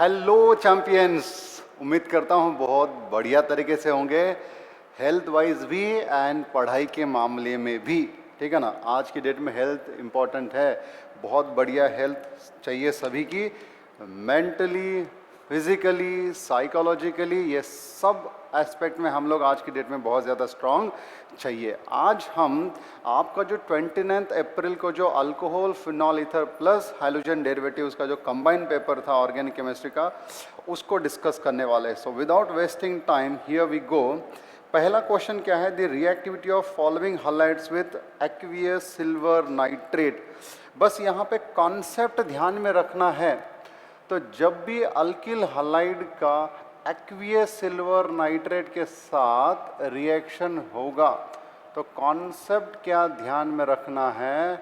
Hello champions, उम्मीद करता हूँ बहुत बढ़िया तरीके से होंगे, हेल्थ वाइज भी एंड पढ़ाई के मामले में भी। ठीक है ना, आज की डेट में हेल्थ इम्पॉर्टेंट है, बहुत बढ़िया हेल्थ चाहिए सभी की, मेंटली, फिजिकली, साइकोलॉजिकली, ये सब एस्पेक्ट में हम लोग आज की डेट में बहुत ज़्यादा स्ट्रांग चाहिए। आज हम आपका जो 29 अप्रैल को जो alcohol phenol ether plus hydrogen derivatives का जो कंबाइंड पेपर था ऑर्गेनिक केमिस्ट्री का, उसको डिस्कस करने वाले हैं। So without wasting time here we go. पहला क्वेश्चन क्या है, the reactivity of following halides with aqueous silver nitrate. बस यहाँ पे कॉन्सेप्ट ध्यान में रखना है। तो जब भी अल्किल हलाइड का एक्वियस सिल्वर नाइट्रेट के साथ रिएक्शन होगा तो कॉन्सेप्ट क्या ध्यान में रखना है,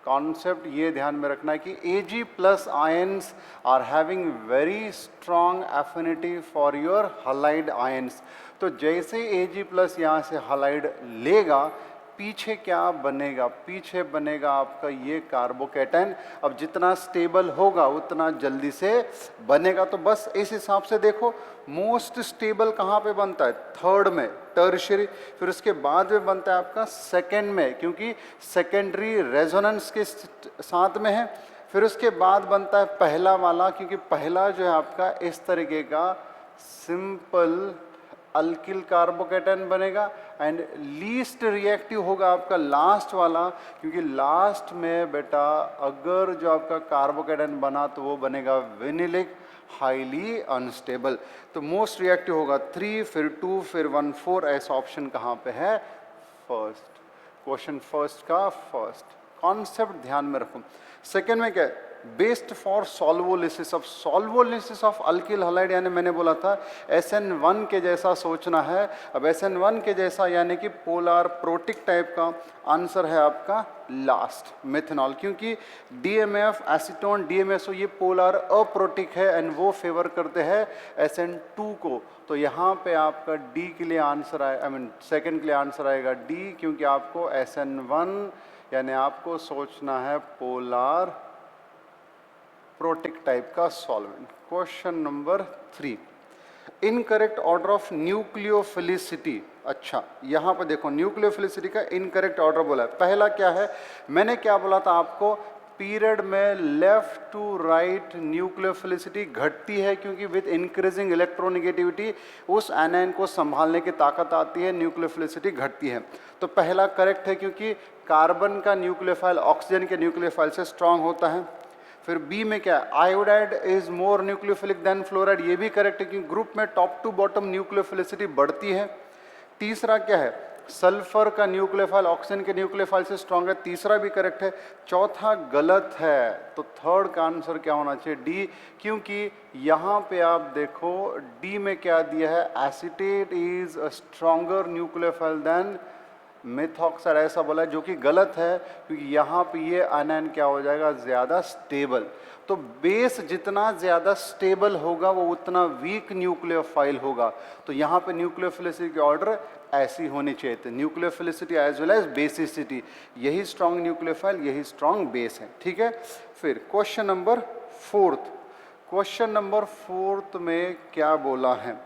कॉन्सेप्ट ये ध्यान में रखना है कि Ag plus ions are having very strong affinity for your halide ions. तो जैसे Ag प्लस यहाँ से हलाइड लेगा, पीछे क्या बनेगा, पीछे बनेगा आपका ये कार्बोकेटन। अब जितना स्टेबल होगा उतना जल्दी से बनेगा। तो बस इस हिसाब से देखो, मोस्ट स्टेबल कहाँ पे बनता है, थर्ड में, टर्शियरी। फिर उसके बाद में बनता है आपका सेकेंड में, क्योंकि सेकेंडरी रेजोनेंस के साथ में है। फिर उसके बाद बनता है पहला वाला, क्योंकि पहला जो है आपका इस तरीके का सिंपल अल्किल कार्बोकेटन बनेगा। एंड लीस्ट रिएक्टिव होगा आपका लास्ट वाला, क्योंकि लास्ट में बेटा अगर जो आपका कार्बोकेटन बना तो वो बनेगा विनिलिक, हाईली अनस्टेबल। तो मोस्ट रिएक्टिव होगा 3, फिर 2, फिर 1, 4। ऐसा ऑप्शन कहाँ पे है, फर्स्ट। क्वेश्चन फर्स्ट का फर्स्ट कॉन्सेप्ट ध्यान में रखो। सेकेंड में क्या है, based for solvolysis. Of solvolysis of alkyl halide, यानी मैंने बोला था SN1 के जैसा सोचना है। अब SN1 के जैसा यानी कि पोलर प्रोटिक टाइप का आंसर है आपका लास्ट, मेथनॉल। क्योंकि DMF एसीटोन DMSO ये पोलर अप्रोटिक है एंड वो फेवर करते हैं SN2 को। तो यहाँ पे आपका डी के लिए आंसर आए, आई मीन सेकेंड के लिए आंसर आएगा डी, क्योंकि आपको SN1 यानी आपको सोचना है पोलर प्रोटिक टाइप का solvent. Question number 3, incorrect order of nucleophilicity. अच्छा, यहाँ पर देखो न्यूक्लियोफिलिसिटी का इनकरेक्ट ऑर्डर बोला है। पहला क्या है, मैंने क्या बोला था आपको, पीरियड में लेफ्ट टू राइट न्यूक्लियोफिलिसिटी घटती है, क्योंकि विद इंक्रीजिंग इलेक्ट्रोनेगेटिविटी उस एनायन को संभालने की ताकत आती है, न्यूक्लियोफिलिसिटी घटती है। तो पहला करेक्ट है, क्योंकि कार्बन का न्यूक्लियोफाइल ऑक्सीजन के न्यूक्लियोफाइल से स्ट्रांग होता है। फिर बी में क्या है, iodide is more nucleophilic than fluoride, ये भी करेक्ट है, क्योंकि ग्रुप में टॉप टू बॉटम न्यूक्लियोफिलिसिटी बढ़ती है। तीसरा क्या है, सल्फर का न्यूक्लियोफाइल ऑक्सीजन के न्यूक्लियोफाइल से स्ट्रांग है, तीसरा भी करेक्ट है। चौथा गलत है, तो थर्ड का आंसर क्या होना चाहिए, डी, क्योंकि यहाँ पे आप देखो डी में क्या दिया है, acetate is a stronger nucleophile than methoxide, ऐसा बोला है, जो कि गलत है, क्योंकि यहाँ पे ये आयन क्या हो जाएगा, ज़्यादा स्टेबल। तो बेस जितना ज़्यादा स्टेबल होगा वो उतना वीक न्यूक्लियोफाइल होगा। तो यहाँ पे न्यूक्लियोफिलिसिटी की ऑर्डर ऐसी होनी चाहिए थी, nucleophilicity as well as basicity, यही स्ट्रॉन्ग न्यूक्लियोफाइल, यही स्ट्रॉन्ग बेस है। ठीक है, फिर question number fourth. Question number fourth में क्या बोला है,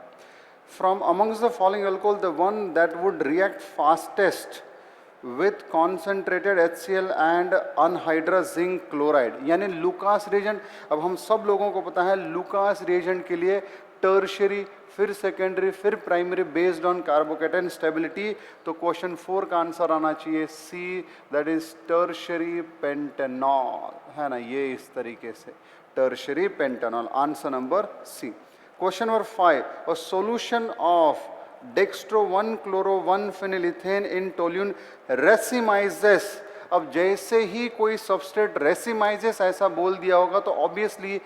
from amongst the following alcohol the one that would react fastest with concentrated HCl and anhydrous zinc chloride, यानी लुकास रिएजेंट। अब हम सब लोगों को पता है लुकास रिएजेंट के लिए टर्शियरी, फिर सेकेंडरी, फिर primary based on carbocation stability. तो क्वेश्चन 4 का आंसर आना चाहिए C, that is tertiary pentanol, है ना, ये इस तरीके से tertiary pentanol, answer number C. Question number 5, a solution of dextro 1-chloro-1-phenylethane in toluene racemizes। अब जैसे ही कोई सबस्ट्रेट रेसिमाइजेस ऐसा बोल दिया होगा तो ऑब्वियसली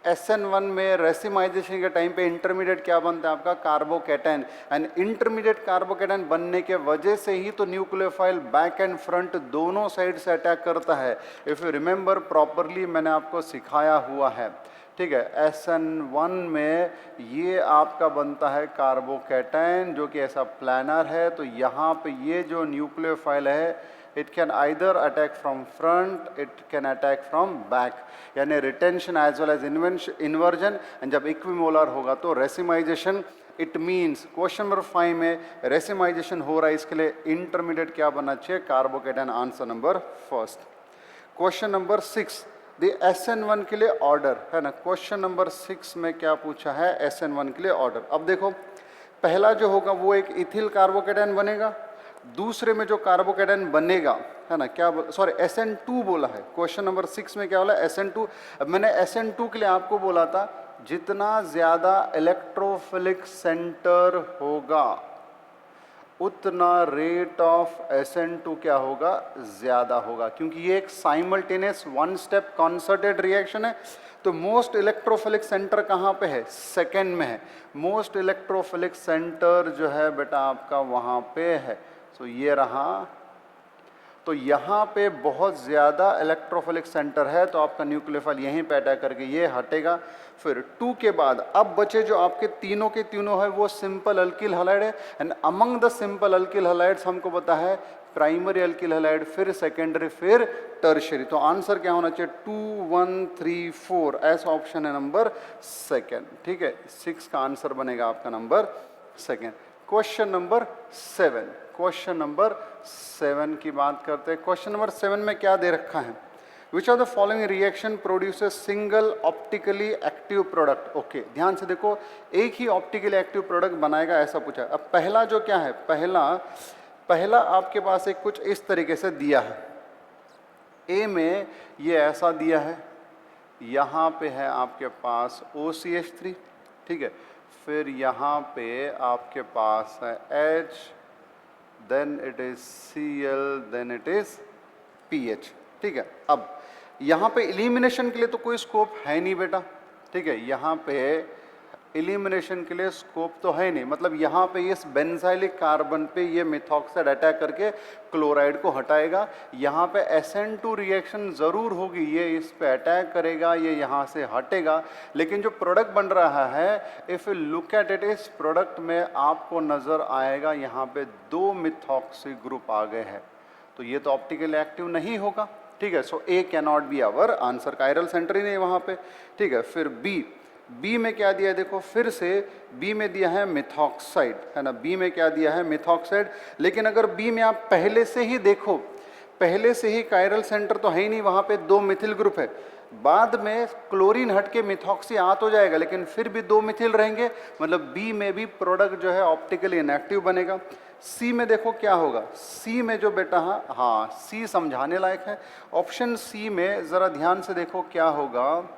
SN1 में रेसिमाइजेशन के टाइम पे इंटरमीडिएट क्या बनता है आपका, कार्बोकेटन। एंड इंटरमीडिएट कार्बोकेटन बनने के वजह से ही तो न्यूक्लियोफाइल बैक एंड फ्रंट दोनों साइड से अटैक करता है। इफ़ यू रिमेंबर प्रॉपरली, मैंने आपको सिखाया हुआ है। ठीक है, SN1 में ये आपका बनता है कार्बोकेटन, जो कि ऐसा प्लानर है। तो यहाँ पे ये जो न्यूक्लियोफाइल है it can either attack from front, it can attack from back, यानी retention as well as inversion. And जब इक्विमोलर होगा तो racemisation. It means question number 5 में रेसिमाइजेशन हो रहा है, इसके लिए इंटरमीडिएट क्या बनना चाहिए? Carbocation, answer number first. Question number 6 the SN1 के लिए ऑर्डर है ना। क्वेश्चन नंबर 6 में क्या पूछा है? SN1 के लिए ऑर्डर। अब देखो पहला जो होगा वो एक इथिल कार्बोकेटायन बनेगा, दूसरे में जो कार्बोकेटायन बनेगा है ना, क्या सॉरी SN2 बोला है। क्वेश्चन नंबर 6 में क्या बोला? SN2। अब मैंने SN2 के लिए आपको बोला था जितना ज़्यादा इलेक्ट्रोफिलिक सेंटर होगा उतना रेट ऑफ SN2 क्या होगा? ज़्यादा होगा, क्योंकि ये एक simultaneous one step concerted reaction है। तो मोस्ट इलेक्ट्रोफिलिक सेंटर कहाँ पे है? सेकेंड में है। मोस्ट इलेक्ट्रोफिलिक सेंटर जो है बेटा आपका वहाँ पे है। तो ये रहा। तो यहाँ पे बहुत ज़्यादा इलेक्ट्रोफिलिक सेंटर है, तो आपका न्यूक्लियोफाइल यहीं पे अटैक करके ये हटेगा। फिर 2 के बाद अब बचे जो आपके तीनों के तीनों है वो सिंपल अल्किल हैलाइड है। And among the simple alkyl halides हमको पता है प्राइमरी अल्किल हैलाइड, फिर सेकेंडरी, फिर टर्शियरी। तो आंसर क्या होना चाहिए? 2, 1, 3, 4, ऐसा ऑप्शन है नंबर सेकेंड। ठीक है, 6 का आंसर बनेगा आपका number second. Question number 7, question number 7 की बात करते हैं। क्वेश्चन नंबर 7 में क्या दे रखा है? विच of the following reaction produces single optically active product? Okay, ध्यान से देखो, एक ही ऑप्टिकली एक्टिव प्रोडक्ट बनाएगा ऐसा पूछा है। अब पहला जो क्या है, पहला आपके पास एक कुछ इस तरीके से दिया है। ए में ये ऐसा दिया है, यहाँ पे है आपके पास OCH3, ठीक है। फिर यहाँ पे आपके पास है H, then it is Cl, then it is pH, ठीक है। अब यहाँ पे इलिमिनेशन के लिए तो कोई स्कोप है नहीं बेटा, ठीक है। यहाँ पे इलिमिनेशन के लिए स्कोप तो है नहीं, मतलब यहाँ पे इस बेंजाइलिक कार्बन पे ये मिथॉक्साइड अटैक करके क्लोराइड को हटाएगा। यहाँ पे SN2 रिएक्शन ज़रूर होगी, ये इस पे अटैक करेगा, ये यहाँ से हटेगा। लेकिन जो प्रोडक्ट बन रहा है, if you look at it, इस प्रोडक्ट में आपको नज़र आएगा यहाँ पे 2 मिथॉक्सी ग्रुप आ गए हैं, तो ये तो ऑप्टिकली एक्टिव नहीं होगा, ठीक है। So A cannot be our answer, chiral centre ही नहीं वहाँ पे, ठीक है। फिर बी में क्या दिया है? देखो फिर से बी में दिया है मिथॉक्साइड, है ना। बी में क्या दिया है? मिथॉक्साइड। लेकिन अगर बी में आप पहले से ही देखो, पहले से ही कायरल सेंटर तो है ही नहीं, वहाँ पे 2 मिथिल ग्रुप है। बाद में क्लोरीन हट के मिथॉक्सी आ तो जाएगा, लेकिन फिर भी 2 मिथिल रहेंगे, मतलब बी में भी प्रोडक्ट जो है ऑप्टिकली इनएक्टिव बनेगा। सी में देखो क्या होगा? सी में जो बेटा है, हाँ सी समझाने लायक है। ऑप्शन सी में ज़रा ध्यान से देखो क्या होगा।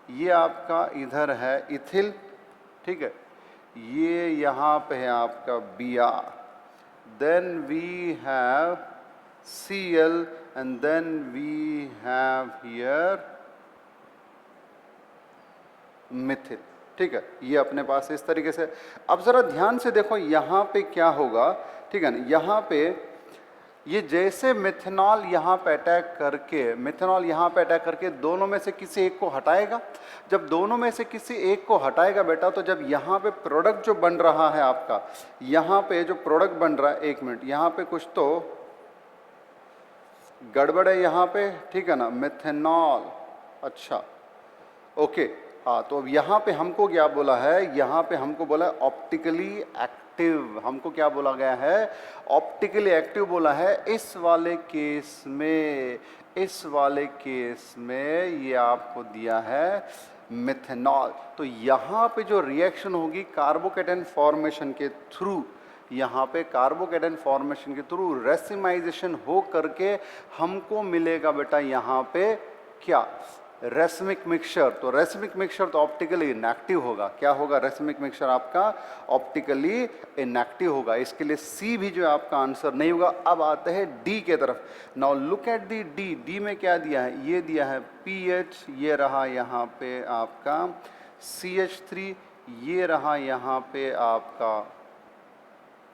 ये आपका इधर है इथिल, ठीक है। ये यहाँ पे है आपका Br, then we have Cl and then we have here methyl, ठीक है। ये अपने पास इस तरीके से। अब ज़रा ध्यान से देखो यहाँ पे क्या होगा, ठीक है ना। यहाँ पे ये जैसे मिथेनॉल यहाँ पे अटैक करके दोनों में से किसी एक को हटाएगा। जब दोनों में से किसी एक को हटाएगा बेटा, तो जब यहाँ पे प्रोडक्ट जो बन रहा है आपका, यहाँ पे जो प्रोडक्ट बन रहा है, एक मिनट, यहाँ पे कुछ तो गड़बड़ है यहाँ पे, ठीक है ना। मिथेनॉल, अच्छा ओके, हाँ। तो अब यहाँ पे हमको क्या बोला है? यहाँ पे हमको बोला है ऑप्टिकली एक्टिव। हमको क्या बोला गया है? ऑप्टिकली एक्टिव बोला है। इस वाले केस में ये आपको दिया है मिथेनॉल। तो यहाँ पे जो रिएक्शन होगी कार्बोकेटायन फॉर्मेशन के थ्रू, यहाँ पे कार्बोकेटायन फॉर्मेशन के थ्रू रेसिमाइजेशन हो करके हमको मिलेगा बेटा यहाँ पे क्या? Racemic mixture. तो रेसमिक मिक्सचर तो ऑप्टिकली इनएक्टिव होगा। क्या होगा? रेसमिक मिक्सचर आपका ऑप्टिकली इनएक्टिव होगा। इसके लिए सी भी जो है आपका आंसर नहीं होगा। अब आते हैं डी के तरफ। Now look at the D. D में क्या दिया है? ये दिया है पीएच, ये रहा यहाँ पे आपका CH3, ये रहा यहाँ पे आपका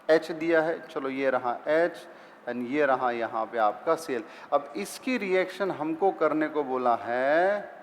H दिया है, चलो ये रहा H, एंड ये रहा यहाँ पे आपका Cl। अब इसकी रिएक्शन हमको करने को बोला है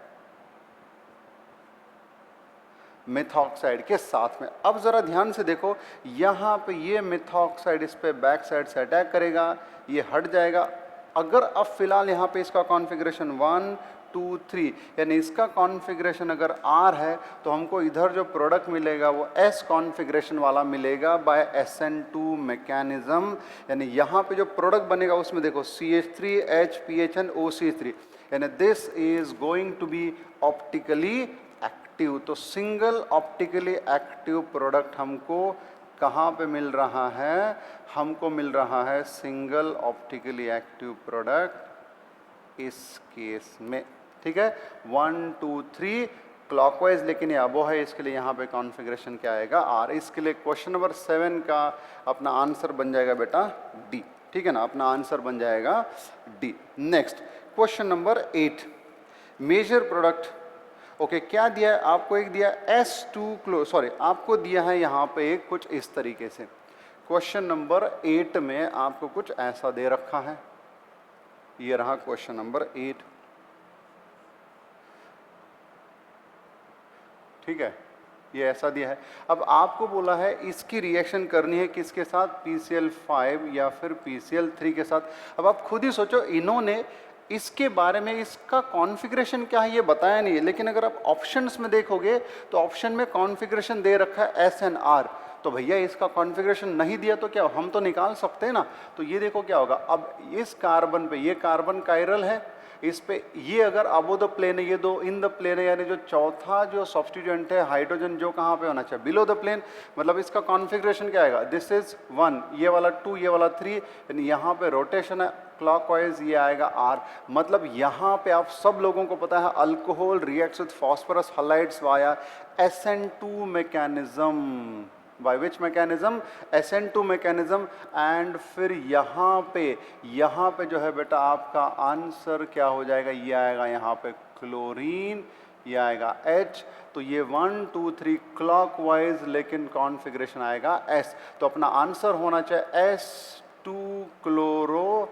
मिथॉक्साइड के साथ में। अब जरा ध्यान से देखो, यहाँ पे ये मिथॉक्साइड इस पे बैक साइड से अटैक करेगा, ये हट जाएगा, अगर अब फिलहाल यहाँ पे इसका कॉन्फ़िगरेशन 1 2 3 यानी इसका कॉन्फ़िगरेशन अगर R है तो हमको इधर जो प्रोडक्ट मिलेगा वो S कॉन्फ़िगरेशन वाला मिलेगा बाय SN2 मैकेनिज्म। यानी यहाँ पे जो प्रोडक्ट बनेगा उसमें देखो CH3H PHN OCH3 यानी this is going to be optically active. तो सिंगल ऑप्टिकली एक्टिव प्रोडक्ट हमको कहाँ पे मिल रहा है? हमको मिल रहा है सिंगल ऑप्टिकली एक्टिव प्रोडक्ट इस केस में, ठीक है। 1 2 3 क्लॉकवाइज, लेकिन ये अबो है, इसके लिए यहाँ पे कॉन्फ़िगरेशन क्या आएगा? R। इसके लिए क्वेश्चन नंबर 7 का अपना आंसर बन जाएगा बेटा D, ठीक है ना, अपना आंसर बन जाएगा D। Next question number 8, major product. Okay, क्या दिया है आपको? एक दिया आपको दिया है यहाँ पे एक कुछ इस तरीके से। क्वेश्चन नंबर 8 में आपको कुछ ऐसा दे रखा है, ये रहा क्वेश्चन नंबर 8, ठीक है, ये ऐसा दिया है। अब आपको बोला है इसकी रिएक्शन करनी है किसके साथ? PCl5 या फिर PCl3 के साथ। अब आप खुद ही सोचो, इन्होंने इसके बारे में इसका कॉन्फ़िगरेशन क्या है ये बताया नहीं है, लेकिन अगर आप ऑप्शंस में देखोगे तो ऑप्शन में कॉन्फ़िगरेशन दे रखा है SNR। तो भैया इसका कॉन्फ़िगरेशन नहीं दिया तो क्या, हम तो निकाल सकते हैं ना। तो ये देखो क्या होगा, अब इस कार्बन पे ये कार्बन कायरल है, इस पे ये अगर अबो द प्लेन है, ये दो इन द प्लेन है, यानी जो चौथा जो सब्स्टिट्यूएंट है हाइड्रोजन जो कहाँ पे होना चाहिए? Below the plane. मतलब इसका कॉन्फ़िगरेशन क्या आएगा? दिस इज 1, ये वाला 2, ये वाला 3, यानी यहाँ पे रोटेशन है क्लॉकवाइज, ये आएगा R। मतलब यहाँ पे आप सब लोगों को पता है alcohol reacts with phosphorus halides via SN2 mechanism. By which mechanism? SN2 mechanism. And फिर यहाँ पे जो है बेटा आपका आंसर क्या हो जाएगा? ये आएगा यहाँ पे क्लोरीन, ये आएगा H। तो ये 1 2 3 क्लॉकवाइज, लेकिन कॉन्फ़िगरेशन आएगा S। तो अपना आंसर होना चाहिए S2 क्लोरो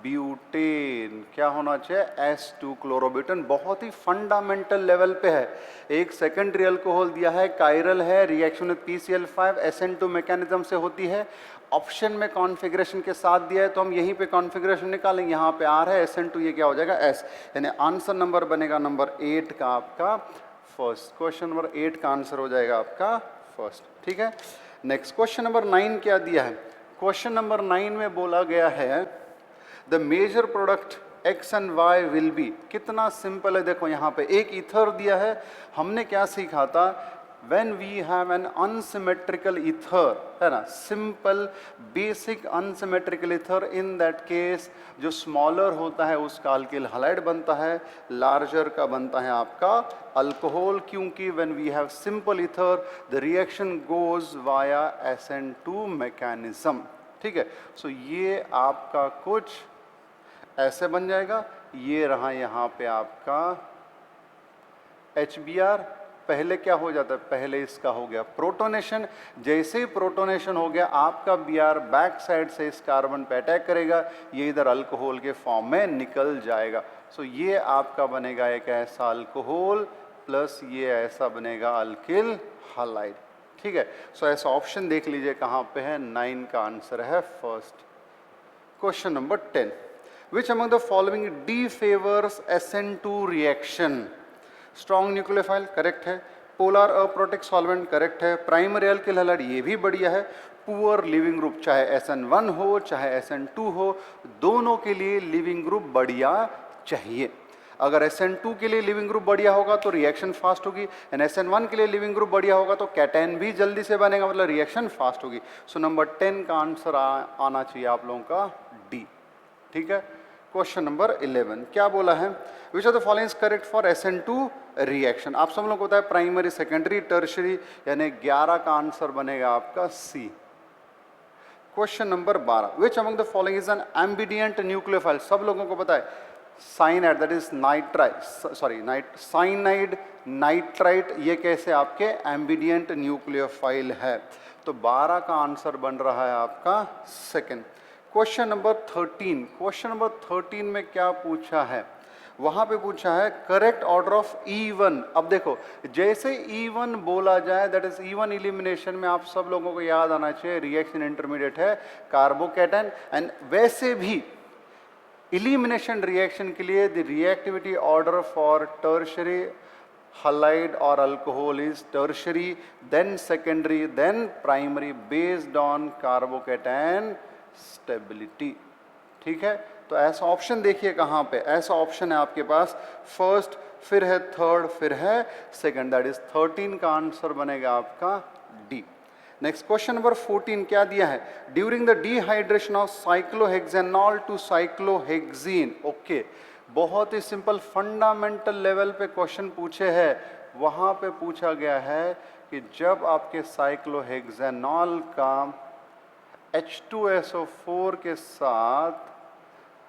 ब्यूटेन। क्या होना चाहिए? S2 chlorobutane. बहुत ही फंडामेंटल लेवल पे है। एक सेकेंडरी अल्कोहल दिया है, कायरल है, reaction with PCl5 SN2 mechanism से होती है। ऑप्शन में कॉन्फ़िगरेशन के साथ दिया है तो हम यहीं पे कॉन्फ़िगरेशन निकालेंगे। यहाँ पे R है, SN2, ये क्या हो जाएगा? S। यानी आंसर नंबर बनेगा नंबर 8 का आपका फर्स्ट। क्वेश्चन नंबर 8 का आंसर हो जाएगा आपका फर्स्ट, ठीक है। नेक्स्ट क्वेश्चन नंबर 9 क्या दिया है? क्वेश्चन नंबर 9 में बोला गया है the major product X and Y will be. कितना सिंपल है, देखो यहाँ पे एक ईथर दिया है। हमने क्या सीखा था? when we have an unsymmetrical ether, है ना, simple basic unsymmetrical ether, in that case जो smaller होता है उसका अल्किल हलाइड बनता है, larger का बनता है आपका अल्कोहल, क्योंकि when we have simple ether the reaction goes via SN2 mechanism, ठीक है। सो ये आपका कुछ ऐसे बन जाएगा। ये रहा यहाँ पे आपका HBr। पहले क्या हो जाता है? पहले इसका हो गया प्रोटोनेशन। जैसे ही प्रोटोनेशन हो गया आपका Br बैक साइड से इस कार्बन पे अटैक करेगा, ये इधर अल्कोहल के फॉर्म में निकल जाएगा। सो ये आपका बनेगा एक ऐसा अल्कोहल प्लस ये ऐसा बनेगा अल्किल हलाइड, ठीक है। सो ऐसा ऑप्शन देख लीजिए कहाँ पे है, 9 का आंसर है first. Question number 10, which among the following disfavours SN2 reaction? Strong nucleophile correct है, पोलर अप्रोटिक सॉल्वेंट करेक्ट है, प्राइमरी अल्किल हैलाइड ये भी बढ़िया है, पुअर लिविंग ग्रुप चाहे SN1 हो चाहे SN2 हो, दोनों के लिए लिविंग ग्रुप बढ़िया चाहिए। अगर SN2 के लिए लिविंग ग्रुप बढ़िया होगा तो रिएक्शन फास्ट होगी, एंड SN1 के लिए लिविंग ग्रुप बढ़िया होगा तो कैटैन भी जल्दी से बनेगा, मतलब रिएक्शन फास्ट होगी। सो नंबर 10 का आंसर आना चाहिए आप लोगों का D, ठीक है। क्वेश्चन नंबर 11 क्या बोला है? Which are the following correct for SN2 reaction? आप सब लोग को पता है प्राइमरी सेकेंडरी टर्शरी, यानी 11 का आंसर बनेगा आपका C। Question number 12, which among the following is an ambidentate nucleophile? सब लोगों को पता है cyanide, that is cyanide nitrite, ये कैसे आपके एम्बिडिएंट न्यूक्लियोफाइल है। तो 12 का आंसर बन रहा है आपका second. Question number 13, question number 13 में क्या पूछा है? वहाँ पे पूछा है करेक्ट ऑर्डर ऑफ E1। अब देखो जैसे E1 बोला जाए, दैट इज E1 इलिमिनेशन में आप सब लोगों को याद आना चाहिए रिएक्शन इंटरमीडिएट है कार्बोकैटन, एंड वैसे भी इलिमिनेशन रिएक्शन के लिए the reactivity order for tertiary halide or alcohol is tertiary, then secondary, then primary based on carbocation stability. ठीक है, तो ऐसा ऑप्शन देखिए कहाँ पे, ऐसा ऑप्शन है आपके पास फर्स्ट, फिर है थर्ड, फिर है सेकंड, दैट इज 13 का आंसर बनेगा आपका डी। नेक्स्ट क्वेश्चन नंबर 14 क्या दिया है, during the dehydration of cyclohexanol to cyclohexene. Okay, बहुत ही सिंपल फंडामेंटल लेवल पे क्वेश्चन पूछे हैं, वहाँ पे पूछा गया है कि जब आपके साइक्लोहेक्सेनॉल का H2SO4 के साथ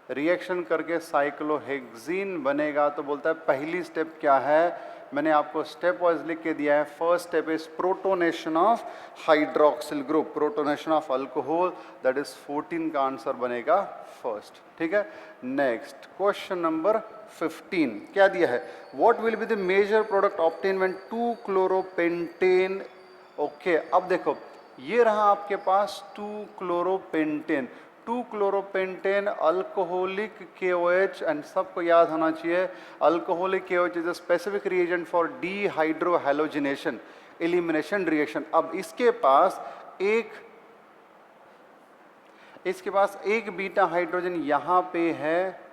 रिएक्शन करके साइक्लोहेक्सीन बनेगा, तो बोलता है पहली स्टेप क्या है, मैंने आपको स्टेप वाइज लिख के दिया है। First step is protonation of hydroxyl group, protonation of alcohol, that is 14 का आंसर बनेगा फर्स्ट। ठीक है, नेक्स्ट क्वेश्चन नंबर 15 क्या दिया है, what will be the major product obtained when two chloropentane. Okay, अब देखो ये रहा आपके पास two chloropentane, two chloropentane alcoholic KOH, and सबको याद होना चाहिए alcoholic KOH is a specific reagent for dehydrohalogenation elimination reaction. अब इसके पास एक बीटा हाइड्रोजन यहाँ पे है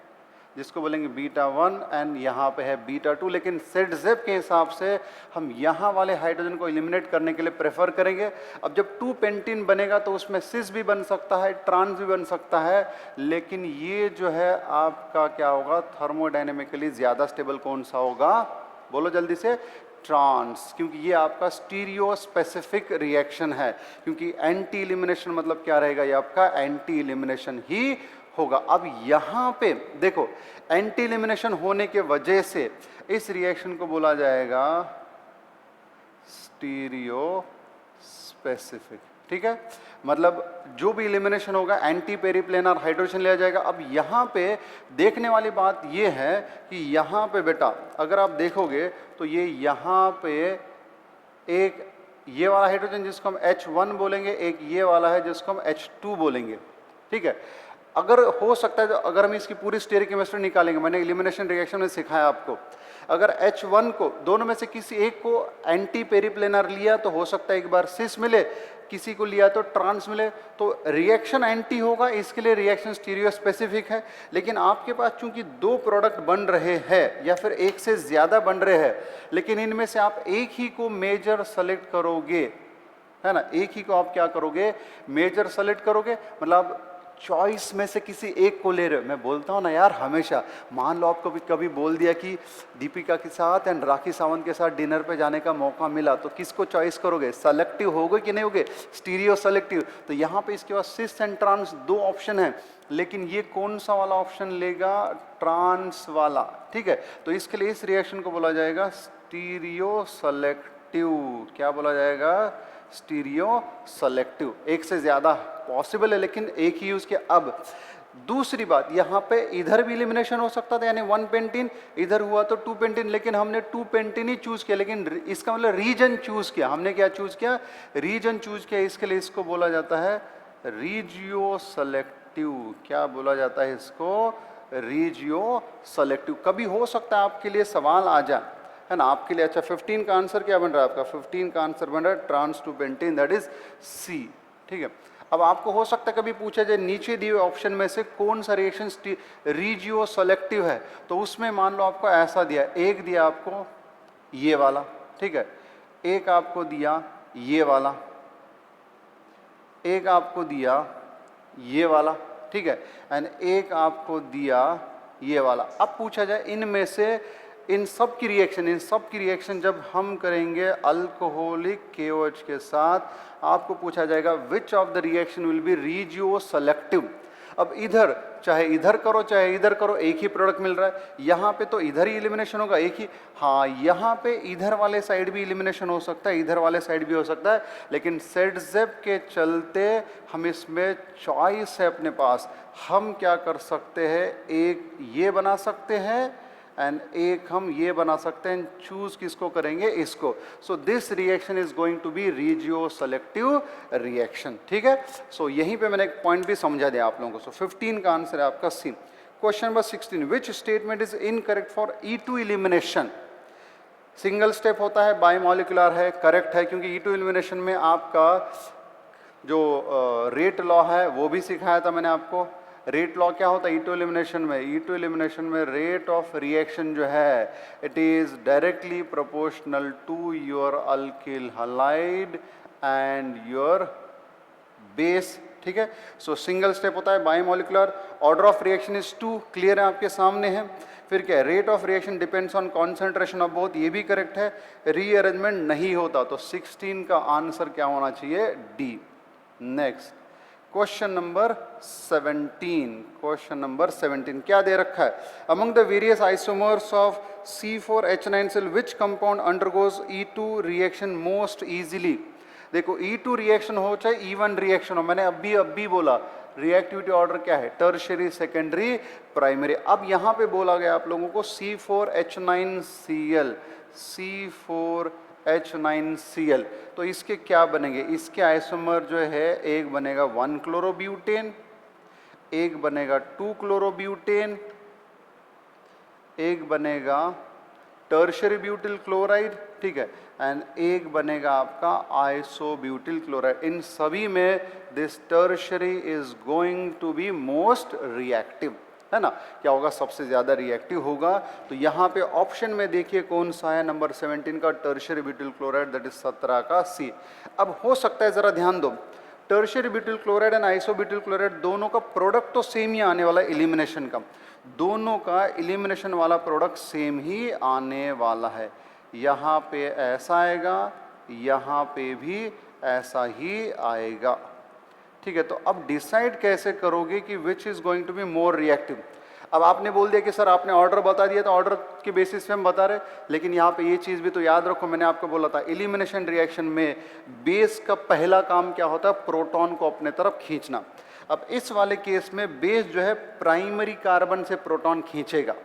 जिसको बोलेंगे बीटा 1 एंड यहाँ पे है बीटा 2, लेकिन सेड-जेप के हिसाब से हम यहाँ वाले हाइड्रोजन को एलिमिनेट करने के लिए प्रेफर करेंगे। अब जब 2 पेंटीन बनेगा तो उसमें सिस भी बन सकता है, ट्रांस भी बन सकता है, लेकिन ये जो है आपका क्या होगा, थर्मोडायनेमिकली ज़्यादा स्टेबल कौन सा होगा, बोलो जल्दी से, ट्रांस, क्योंकि ये आपका स्टीरियो स्पेसिफिक रिएक्शन है, क्योंकि एंटी एलिमिनेशन मतलब क्या रहेगा, ये आपका एंटी एलिमिनेशन ही होगा। अब यहाँ पे देखो एंटी एलिमिनेशन होने के वजह से इस रिएक्शन को बोला जाएगा स्टीरियो स्पेसिफिक। ठीक है, मतलब जो भी एलिमिनेशन होगा एंटी पेरिप्लेनर हाइड्रोजन लिया जाएगा। अब यहाँ पे देखने वाली बात ये है कि यहाँ पे बेटा अगर आप देखोगे तो ये यहाँ पे एक ये वाला हाइड्रोजन जिसको हम H1 बोलेंगे, एक ये वाला है जिसको हम H2 बोलेंगे। ठीक है, अगर हो सकता है तो अगर हम इसकी पूरी स्टेरियोकेमिस्ट्री निकालेंगे, मैंने एलिमिनेशन रिएक्शन में सिखाया आपको, अगर H1 को दोनों में से किसी एक को एंटी पेरिप्लेनर लिया तो हो सकता है एक बार सिस मिले, किसी को लिया तो ट्रांस मिले, तो रिएक्शन एंटी होगा, इसके लिए रिएक्शन स्टीरियो स्पेसिफिक है। लेकिन आपके पास चूंकि 2 प्रोडक्ट बन रहे हैं या फिर एक से ज़्यादा बन रहे हैं, लेकिन इनमें से आप एक ही को मेजर सेलेक्ट करोगे, है ना, एक ही को आप क्या करोगे, मेजर सेलेक्ट करोगे, मतलब चॉइस में से किसी एक को ले रहे हो। मैं बोलता हूँ ना यार हमेशा, मान लो आपको कभी बोल दिया कि दीपिका के साथ एंड राखी सावंत के साथ डिनर पे जाने का मौका मिला, तो किसको चॉइस करोगे, सेलेक्टिव होगे कि नहीं होगे, स्टीरियो सेलेक्टिव। तो यहाँ पे इसके पास सिस एंड ट्रांस 2 ऑप्शन है, लेकिन ये कौन सा वाला ऑप्शन लेगा, ट्रांस वाला। ठीक है, तो इसके लिए इस रिएक्शन को बोला जाएगा स्टीरियो सेलेक्टिव। क्या बोला जाएगा, स्टीरियो सेलेक्टिव। एक से ज़्यादा पॉसिबल है लेकिन एक ही यूज़ किया। अब दूसरी बात, यहाँ पे इधर भी एलिमिनेशन हो सकता था, यानी 1 पेंटीन, इधर हुआ तो 2 पेंटीन, लेकिन हमने 2 पेंटीन ही चूज़ किया, लेकिन इसका मतलब रीजन चूज़ किया। हमने क्या चूज़ किया, रीजन चूज़ किया, इसके लिए इसको बोला जाता है रीजियो सेलेक्टिव। क्या बोला जाता है इसको, रीजियो सेलेक्टिव। कभी हो सकता है आपके लिए सवाल आ जाए, है ना, आपके लिए। अच्छा, 15 का आंसर क्या बन रहा है आपका, 15 का आंसर बन रहा है trans 2 pentene, that is C. ठीक है, अब आपको हो सकता है कभी पूछा जाए नीचे दिए ऑप्शन में से कौन सा रिएक्शन रीजियो सेलेक्टिव है, तो उसमें मान लो आपको ऐसा दिया, एक दिया आपको ये वाला, ठीक है, एक आपको दिया ये वाला, एक आपको दिया ये वाला, ठीक है, एंड एक आपको दिया ये वाला। अब पूछा जाए इनमें से इन सब की रिएक्शन जब हम करेंगे अल्कोहलिक KOH के साथ, आपको पूछा जाएगा which of the reaction will be regioselective. अब इधर चाहे इधर करो चाहे इधर करो, एक ही प्रोडक्ट मिल रहा है। यहाँ पे तो इधर ही एलिमिनेशन होगा, एक ही, हाँ यहाँ पे इधर वाले साइड भी एलिमिनेशन हो सकता है, इधर वाले साइड भी हो सकता है, लेकिन सेड-जेप के चलते हम इसमें चॉइस है अपने पास। हम क्या कर सकते हैं, एक ये बना सकते हैं एंड एक हम ये बना सकते हैं, चूज किसको करेंगे, इसको। So this reaction is going to be regioselective reaction. ठीक है, सो यहीं पे मैंने एक पॉइंट भी समझा दिया आप लोगों को। सो 15 का आंसर है आपका C. Question number 16, which statement is incorrect for E2 elimination? Single step होता है, बायोमोलिकुलर है, करेक्ट है, क्योंकि E2 एलिमिनेशन में आपका जो रेट लॉ है वो भी सिखाया था मैंने आपको। रेट लॉ क्या होता है E2 एलिमिनेशन में? E2 एलिमिनेशन में रेट ऑफ रिएक्शन जो है it is directly proportional to your alkyl halide and your base, ठीक है। सो सिंगल स्टेप होता है, bimolecular, order of reaction is 2, clear है, आपके सामने है। फिर क्या है, rate of reaction depends on concentration of both, ये भी करेक्ट है। रीअरेंजमेंट नहीं होता, तो 16 का आंसर क्या होना चाहिए? D. Next question number 17, question number 17 क्या दे रखा है? Among the various isomers of C4H9 which compound undergoes E2 reaction most easily? देखो E2 रिएक्शन हो चाहे E1 रिएक्शन हो, मैंने अभी बोला रिएक्टिविटी ऑर्डर क्या है? Tertiary, secondary, primary. अब यहाँ पे बोला गया आप लोगों को C4H9Cl, C4H9Cl, तो इसके क्या बनेंगे? इसके आइसोमर जो है, एक बनेगा 1 क्लोरोब्यूटेन, एक बनेगा 2 क्लोरोब्यूटेन, एक बनेगा टर्शियरी ब्यूटिल क्लोराइड, ठीक है, एंड एक बनेगा आपका आइसोब्यूटिल क्लोराइड। इन सभी में this tertiary is going to be most reactive, है ना? क्या होगा? सबसे ज्यादा रिएक्टिव होगा। तो यहाँ पे ऑप्शन में देखिए कौन सा है, नंबर 17 का tertiary butyl chloride, that is 17 का सी। अब हो सकता है, जरा ध्यान दो, tertiary butyl chloride and isobutyl chloride दोनों का प्रोडक्ट तो सेम ही आने वाला है एलिमिनेशन का, दोनों का एलिमिनेशन वाला प्रोडक्ट सेम ही आने वाला है। यहाँ पे ऐसा आएगा, यहाँ पे भी ऐसा ही आएगा, ठीक है। तो अब डिसाइड कैसे करोगे कि which is going to be more reactive? अब आपने बोल दिया कि सर आपने ऑर्डर बता दिया, तो ऑर्डर के बेसिस पे हम बता रहे, लेकिन यहाँ पे ये चीज़ भी तो याद रखो, मैंने आपको बोला था एलिमिनेशन रिएक्शन में बेस का पहला काम क्या होता है? प्रोटॉन को अपने तरफ खींचना। अब इस वाले केस में बेस जो है प्राइमरी कार्बन से प्रोटॉन खींचेगा,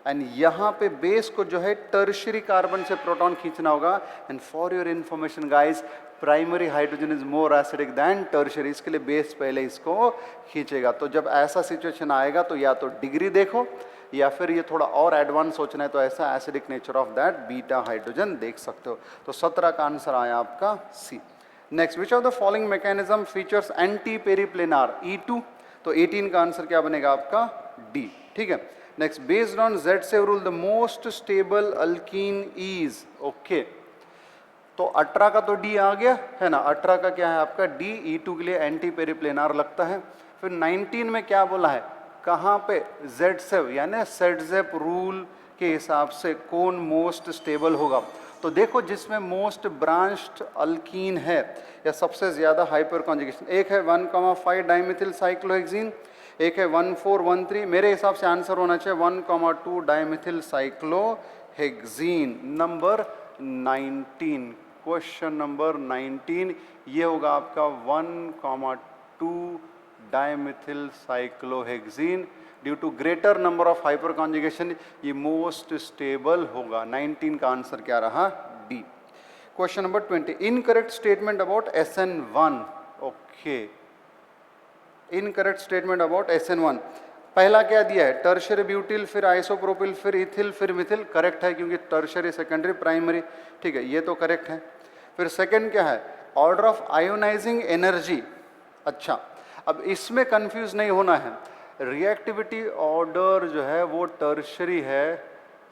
एंड यहाँ पे बेस को जो है टर्शियरी कार्बन से प्रोटॉन खींचना होगा। And for your information guys, primary hydrogen is more acidic than tertiary, इसके लिए बेस पहले इसको खींचेगा। तो जब ऐसा सिचुएशन आएगा तो या तो डिग्री देखो, या फिर ये थोड़ा और एडवांस सोचना है तो ऐसा acidic nature of that beta hydrogen देख सकते हो। तो 17 का आंसर आया आपका C. Next, which of the following mechanism features anti periplanar E2? तो 18 का आंसर क्या बनेगा आपका? डी, ठीक है। Next, based on Z-Sev rule the most stable alkene is, okay, तो 18 का तो डी आ गया है ना, 18 का क्या है आपका? डी। E2 के लिए एंटी पेरिप्लेनार लगता है। फिर 19 में क्या बोला है? कहाँ पे? Z-Sev यानी सेट-ज़ेप रूल के हिसाब से कौन मोस्ट स्टेबल होगा? तो देखो, जिसमें मोस्ट ब्रांच्ड अल्कीन है या सबसे ज्यादा हाइपर कॉन्जुगेशन, एक है 1,5 डाइमिथिल साइक्लोहेक्सीन, एक है 1,4,1,3, मेरे हिसाब से आंसर होना चाहिए 1,2 dimethyl cyclohexene. Number 19, question number 19 ये होगा आपका 1,2 dimethyl cyclohexene. Due to greater number of hyperconjugation ये मोस्ट स्टेबल होगा। 19 का आंसर क्या रहा? D. Question number 20, incorrect statement about SN1, okay, incorrect statement about SN1। पहला क्या दिया है? टर्शियरी ब्यूटिल, फिर आइसोप्रोपिल, फिर इथिल, फिर मिथिल, करेक्ट है क्योंकि टर्शियरी, सेकेंडरी, प्राइमरी, ठीक है, ये तो करेक्ट है। फिर सेकंड क्या है? Order of ionizing energy. अच्छा, अब इसमें कंफ्यूज नहीं होना है, रिएक्टिविटी ऑर्डर जो है वो टर्शियरी है,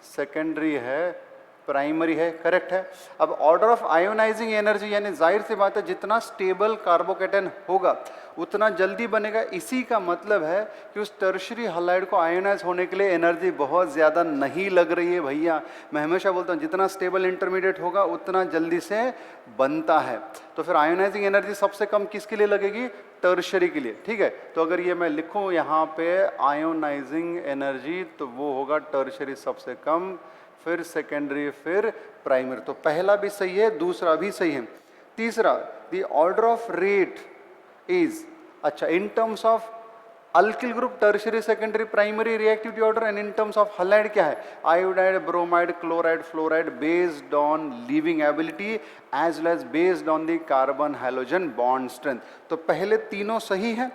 सेकेंडरी है, प्राइमरी है, करेक्ट है। अब ऑर्डर ऑफ आयोनाइजिंग एनर्जी यानी जाहिर सी बात है जितना स्टेबल कार्बोकेटन होगा उतना जल्दी बनेगा। इसी का मतलब है कि उस टर्शियरी हलाइड को आयोनाइज होने के लिए एनर्जी बहुत ज़्यादा नहीं लग रही है भैया। मैं हमेशा बोलता हूँ जितना स्टेबल इंटरमीडिएट होगा उतना जल्दी से बनता है। तो फिर आयोनाइजिंग एनर्जी सबसे कम किसके लिए लगेगी? टर्शियरी के लिए, ठीक है। तो अगर ये मैं लिखूँ यहाँ पे आयोनाइजिंग एनर्जी तो वो होगा टर्शियरी सबसे कम, फिर सेकेंडरी, फिर प्राइमरी। तो पहला भी सही है, दूसरा भी सही है। तीसरा, the order of rate is, अच्छा, in terms of alkyl group, tertiary, secondary, primary reactivity order, and in terms of halide क्या है? Iodide, bromide, chloride, fluoride, based on leaving ability as well as based on the carbon halogen bond strength. तो पहले तीनों सही है,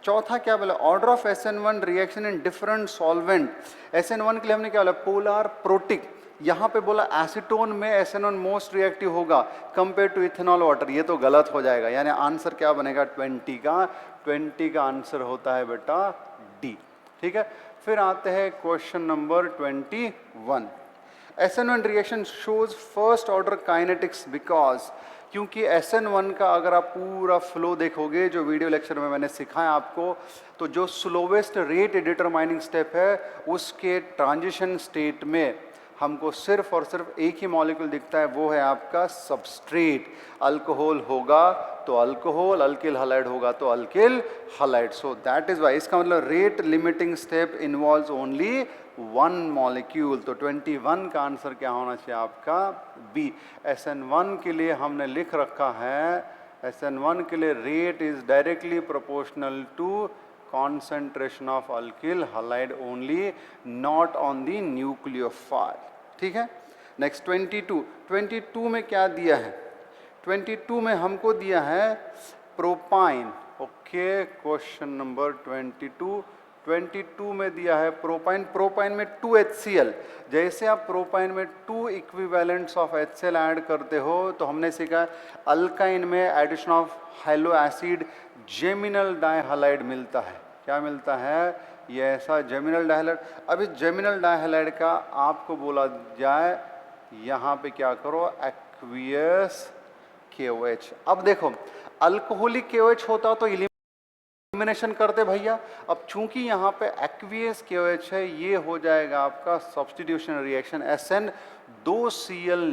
चौथा क्या बोला, order of SN1 reaction in different solvent. SN1 के लिए हमने क्या बोला, पोलर प्रोटिक। यहाँ पे बोला एसीटोन में SN1 मोस्ट रिएक्टिव होगा कंपेयर टू इथेनॉल वाटर, ये तो गलत हो जाएगा, यानी आंसर क्या बनेगा 20 का आंसर होता है बेटा डी। ठीक है, फिर आते हैं question number 21। SN1 reaction shows first order kinetics because, क्योंकि SN1 का अगर आप पूरा फ्लो देखोगे जो वीडियो लेक्चर में मैंने सिखाया आपको, तो जो स्लोवेस्ट रेट डिटरमाइनिंग स्टेप है उसके ट्रांजिशन स्टेट में हमको सिर्फ और सिर्फ एक ही मॉलिक्यूल दिखता है, वो है आपका सबस्ट्रेट। अल्कोहल होगा तो अल्कोहल, अल्किल हलाइड होगा तो alkyl halide. So that is why, इसका मतलब rate limiting step involves only one molecule. तो 21 का आंसर क्या होना चाहिए आपका बी। SN1 के लिए हमने लिख रखा है, SN1 के लिए rate is directly proportional to concentration of alkyl halide only, not on the nucleophile। ठीक है, नेक्स्ट 22 में क्या दिया है, 22 में हमको दिया है प्रोपाइन। ओके, क्वेश्चन नंबर 22 में दिया है प्रोपाइन। प्रोपाइन में 2HCl, जैसे आप प्रोपाइन में 2 इक्विवेलेंट्स ऑफ HCl ऐड करते हो तो हमने सीखा अल्काइन में addition of halo acid geminal dihalide मिलता है। क्या मिलता है, ये ऐसा जेमिनल डाइहैलाइड। अब इस जेमिनल डाइहैलाइड का आपको बोला जाए यहाँ पे क्या करो, एक्वियस KOH। अब देखो अल्कोहलिक KOH होता तो एलिमिनेशन करते भैया, अब चूंकि यहाँ पे एक्वियस KOH है, ये हो जाएगा आपका सब्स्टिट्यूशन रिएक्शन। SN 2Cl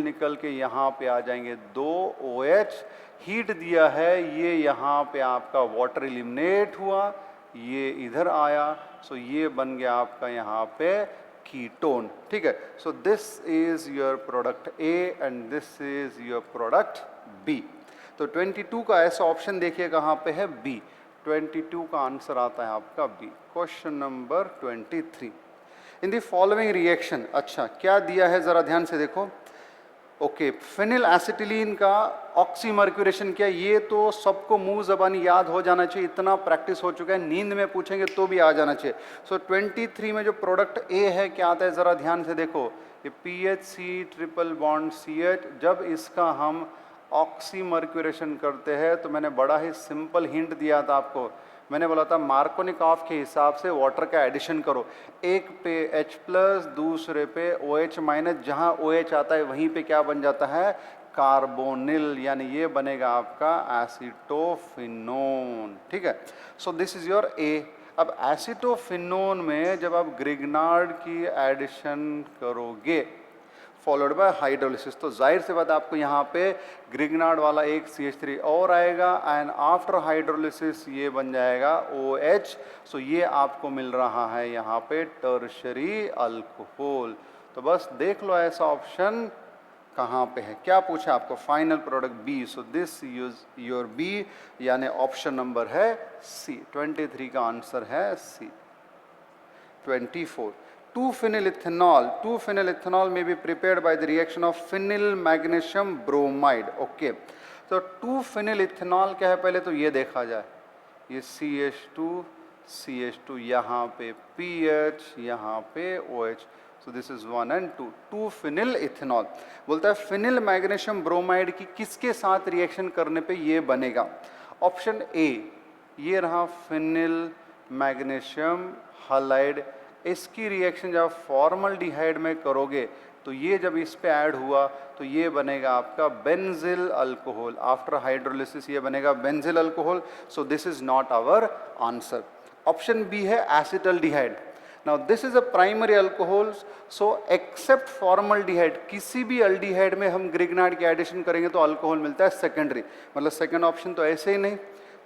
निकल के यहाँ पे आ जाएंगे 2OH। हीट दिया है, ये यहाँ पे आपका वाटर एलिमिनेट हुआ, ये इधर आया, सो ये बन गया आपका यहाँ पे कीटोन। ठीक है, so this is your product A and this is your product B। तो 22 का ऐसा ऑप्शन देखिए कहाँ पे है, B। 22 का आंसर आता है आपका B। Question number 23, in the following reaction. अच्छा, क्या दिया है जरा ध्यान से देखो। ओके, फिनिल एसिटिलीन का ऑक्सीमर्क्यूरेशन किया, ये तो सबको मुंह जबानी याद हो जाना चाहिए, इतना प्रैक्टिस हो चुका है, नींद में पूछेंगे तो भी आ जाना चाहिए। सो 23 में जो प्रोडक्ट A है क्या आता है जरा ध्यान से देखो, ये PHC ट्रिपल बॉन्ड CH। जब इसका हम ऑक्सीमर्क्यूरेशन करते हैं तो मैंने बड़ा ही सिंपल हिंट दिया था आपको, मैंने बोला था मार्कोनिकॉफ के हिसाब से वाटर का एडिशन करो, एक पे H+, दूसरे पे OH-, जहाँ OH आता है वहीं पे क्या बन जाता है, कार्बोनिल, यानी ये बनेगा आपका एसिटोफिनोन। ठीक है, so this is your A। अब एसिटोफिनोन में जब आप ग्रिग्नार्ड की एडिशन करोगे फॉलोड बाय हाइड्रोलिसिस, तो जाहिर से बात आपको यहाँ पे ग्रिग्नार्ड वाला एक CH3 और आएगा एंड आफ्टर हाइड्रोलिसिस ये बन जाएगा OH। सो ये आपको मिल रहा है यहाँ पे टर्शरी अल्कोहल। तो बस देख लो ऐसा ऑप्शन कहाँ पे है, क्या पूछा आपको, final product B। So this use your B, यानी ऑप्शन नंबर है C। 23 का आंसर है C। 24, 2-phenyl ethanol may be prepared by the reaction of phenyl magnesium bromide। Okay, तो 2-phenyl ethanol क्या है, पहले तो ये देखा जाए, ये CH2 यहाँ पे PH, यहाँ पे OH। So this is 1 and 2, 2-phenyl ethanol। बोलता है फिनिल मैग्नीशियम ब्रोमाइड की किसके साथ रिएक्शन करने पे ये बनेगा। ऑप्शन A, ये रहा फिनिल मैग्नीशियम हालाइड, इसकी रिएक्शन जब फॉर्मल्डिहाइड में करोगे तो ये जब इस पे ऐड हुआ तो ये बनेगा आपका बेंजिल अल्कोहल। आफ्टर हाइड्रोलिसिस ये बनेगा benzyl alcohol. So this is not our answer. Option B है acetaldehyde. Now this is a primary alcohol, so except formaldehyde, किसी भी अल्डिहाइड में हम ग्रिग्नार्ड की एडिशन करेंगे तो अल्कोहल मिलता है सेकेंडरी, मतलब सेकेंड ऑप्शन तो ऐसे ही नहीं।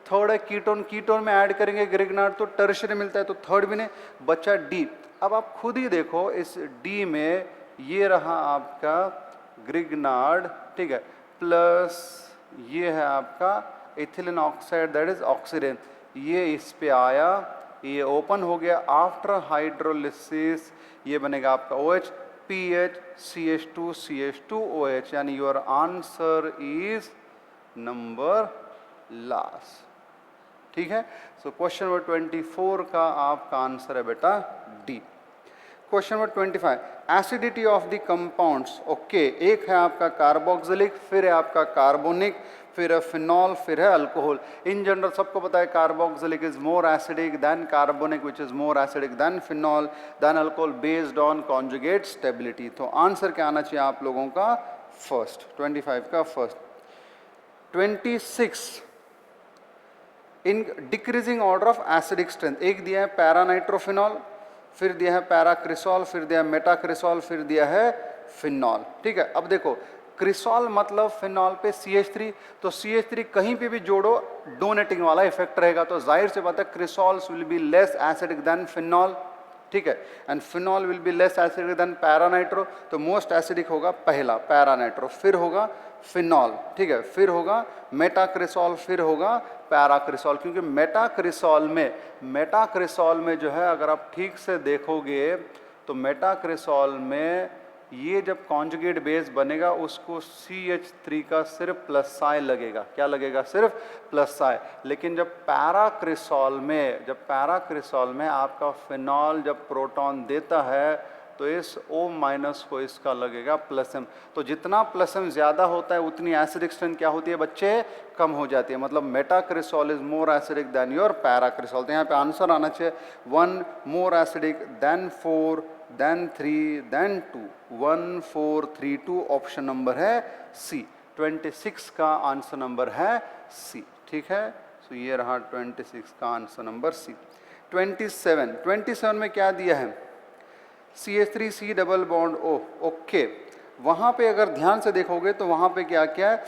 थर्ड है कीटोन में ऐड करेंगे ग्रिग्नार्ड तो टर्शरी मिलता है, तो थर्ड भी नहीं, बचा डी। अब आप खुद ही देखो इस डी में ये रहा आपका ग्रिग्नार्ड, ठीक है, प्लस ये है आपका इथिलीन ऑक्साइड दैट इज ऑक्सीडेन, ये इस पे आया, ये ओपन हो गया, आफ्टर हाइड्रोलिसिस ये बनेगा आपका OH, PH, CH2 OH, यानी your answer is number last. ठीक है। सो क्वेश्चन नंबर 24 का आपका आंसर है बेटा D. Question number 25, acidity of the compounds. Okay, एक है आपका कार्बोक्सिलिक, फिर है आपका कार्बोनिक, फिर है फिनॉल, फिर है अल्कोहल। इन जनरल सबको पता है carboxylic is more acidic than carbonic which is more acidic than phenol than alcohol based on conjugate stability. तो आंसर क्या आना चाहिए आप लोगों का? फर्स्ट, 25 का first. 26, in decreasing order of acidic strength, एक दिया है पैरानाइट्रोफिनॉल, फिर दिया है पैराक्रिसॉल, फिर दिया है मेटाक्रिसॉल, फिर दिया है फिनॉल। ठीक है, अब देखो क्रिसॉल मतलब फिनॉल पे CH3, तो CH3 कहीं पे भी जोड़ो डोनेटिंग वाला इफेक्ट रहेगा, तो जाहिर से बात है cresols will be less acidic than phenol. ठीक है, and phenol will be less acidic than paranitro, तो मोस्ट एसिडिक होगा पहला पैरानाइट्रो, फिर होगा फिनॉल। ठीक है, फिर होगा मेटाक्रिसॉल, फिर होगा पैराक्रिसॉल, क्योंकि मेटाक्रिसॉल में जो है अगर आप ठीक से देखोगे तो मेटाक्रिसॉल में ये जब कॉन्जुगेट बेस बनेगा उसको CH3 का सिर्फ प्लस साई लगेगा। क्या लगेगा? सिर्फ प्लस साई। लेकिन जब पैराक्रिसॉल में आपका फिनॉल जब प्रोटॉन देता है तो इस O- को इसका लगेगा प्लस M। तो जितना प्लस M ज़्यादा होता है उतनी एसिडिक स्ट्रेंथ क्या होती है बच्चे? कम हो जाती है। मतलब metacresol is more acidic than your paracresol. तो यहाँ पे आंसर आना चाहिए 1 more acidic than 4 than 3 than 2, 1 4 3 2, option number है सी। 26 का आंसर नंबर है सी। ठीक है, तो ये रहा 26 का आंसर नंबर सी। 27 में क्या दिया है? CH3C double bond O। Okay, वहाँ पे अगर ध्यान से देखोगे तो वहाँ पे क्या क्या है?